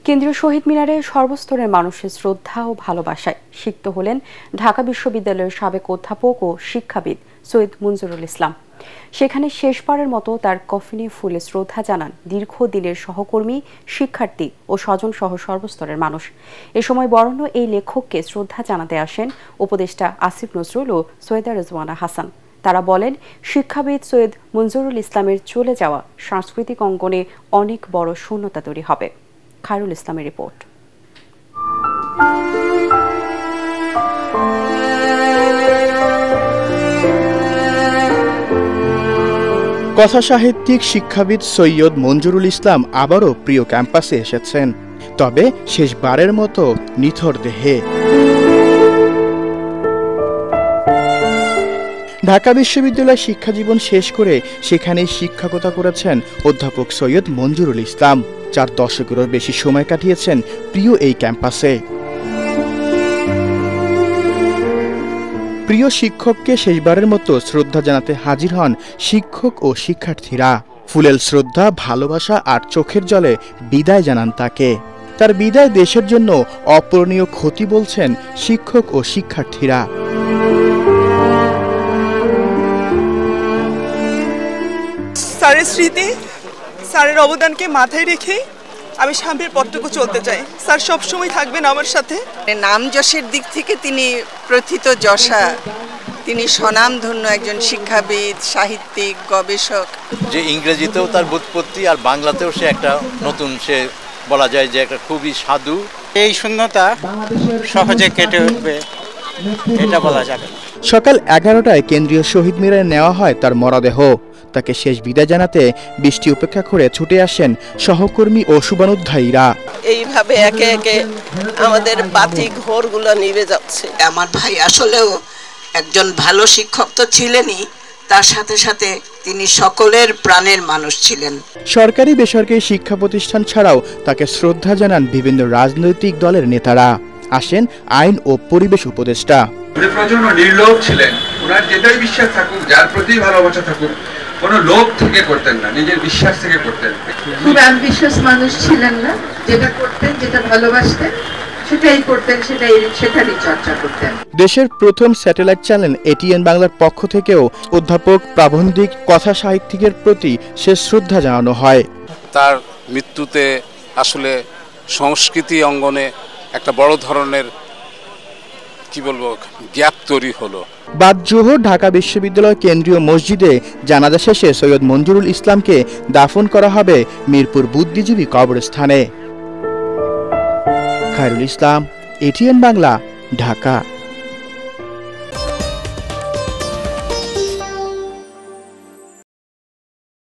কেন্দ্রীয় শহীদ মিনারে সর্বস্তরের মানুষের শ্রদ্ধা ও ভালোবাসায় সিক্ত হলেন ঢাকা বিশ্ববিদ্যালয়ের সাবেক অধ্যাপক ও শিক্ষাবিদ সৈয়দ মঞ্জুরুল ইসলাম। সেখানে শেষবারের মতো তার কফিনে ফুলে শ্রদ্ধা জানান দীর্ঘদিনের সহকর্মী, শিক্ষার্থী ও স্বজন সহ সর্বস্তরের মানুষ। এ সময় বরেণ্য এই লেখককে শ্রদ্ধা জানাতে আসেন উপদেষ্টা আসিফ নজরুল ও সৈয়দা রেজওয়ানা হাসান। তারা বলেন, শিক্ষাবিদ সৈয়দ মঞ্জুরুল ইসলামের চলে যাওয়া সাংস্কৃতিক অঙ্গনে অনেক বড় শূন্যতা তৈরি হবে। খায়রুল ইসলামের রিপোর্ট। কথা সাহিত্যিক শিক্ষাবিদ সৈয়দ মঞ্জুরুল ইসলাম আবারও প্রিয় ক্যাম্পাসে এসেছেন, তবে শেষবারের মতো নিথর দেহে। ঢাকা বিশ্ববিদ্যালয়ে শিক্ষাজীবন শেষ করে সেখানেই শিক্ষকতা করেছেন অধ্যাপক সৈয়দ মঞ্জুরুল ইসলাম। 4 দশকেরও বেশি সময় কাটিয়েছেন প্রিয় এই ক্যাম্পাসে। প্রিয় শিক্ষককে শেষবারের মতো শ্রদ্ধা জানাতে হাজির হন শিক্ষক ও শিক্ষার্থীরা। ফুলেল শ্রদ্ধা, ভালোবাসা আর চোখের জলে বিদায় জানান তাকে। তার বিদায় দেশের জন্য অপূরণীয় ক্ষতি বলছেন শিক্ষক ও শিক্ষার্থীরা। স্যারের স্মৃতি, স্যারের অবদানকে মাথায় রেখে আমি সামনের পথটুকু চলতে চাই। স্যার সবসময় থাকবেন আমার সাথে। নাম যশের দিক থেকে তিনি প্রথিত যশা, তিনি স্বনামধন্য একজন শিক্ষাবিদ, সাহিত্যিক, গবেষক। যে ইংরেজিতেও তার ব্যুৎপত্তি আর বাংলাতেও সে একটা নতুন, সে বলা যায় যে একটা খুবই সাধু। এই শূন্যতা সহজে কেটে উঠবে এটা বলা যাবে না। সকাল 11টায় কেন্দ্রীয় শহীদ মিনারে নেওয়া হয় তার মরদেহ। তাকে শেষ বিদায় জানাতে বৃষ্টি উপেক্ষা করে ছুটে আসেন সহকর্মী ও শুভানুধ্যায়ীরা। এইভাবে একে একে আমাদের বাতি ঘরগুলো নিভে যাচ্ছে। আমার ভাই আসলেও একজন ভালো শিক্ষক তো ছিলেনই, তার সাথে সাথে তিনি সকলের প্রাণের মানুষ ছিলেন। সরকারি বেসরকারি শিক্ষা প্রতিষ্ঠান ছাড়াও তাকে শ্রদ্ধা জানান বিভিন্ন রাজনৈতিক দলের নেতারা। আসেন আইন ও পরিবেশ উপদেষ্টা। উনি প্রচন্ড নির্লোভ ছিলেন। ওনার যেটাই বিশ্বাস থাকুক, যার প্রতি ভালোবাসা থাকুক, কোনো লোভ থেকে করতেন না, নিজের বিশ্বাস থেকে করতেন। খুব অ্যাম্বিশিয়াস মানুষ ছিলেন না, যেটা করতেন, যেটা ভালোবাসতেন সেটাই করতেন, সেটারই চর্চা করতেন। দেশের প্রথম স্যাটেলাইট চ্যানেল এটিএন বাংলার পক্ষ থেকেও অধ্যাপক, প্রাবন্ধিক, কথা সাহিত্যিকের প্রতি শেষ শ্রদ্ধা জানানো হয়। তার মৃত্যুতে আসলে সংস্কৃতি অঙ্গনে একটা বড় ধরনের গ্যাপ তৈরি হলো। বাদ জোহর ঢাকা বিশ্ববিদ্যালয় কেন্দ্রীয় মসজিদে জানাজা শেষে সৈয়দ মঞ্জুরুল ইসলামকে দাফন করা হবে মিরপুর বুদ্ধিজীবী কবরস্থানে। খায়রুল ইসলাম, এটিএন বাংলা, ঢাকা।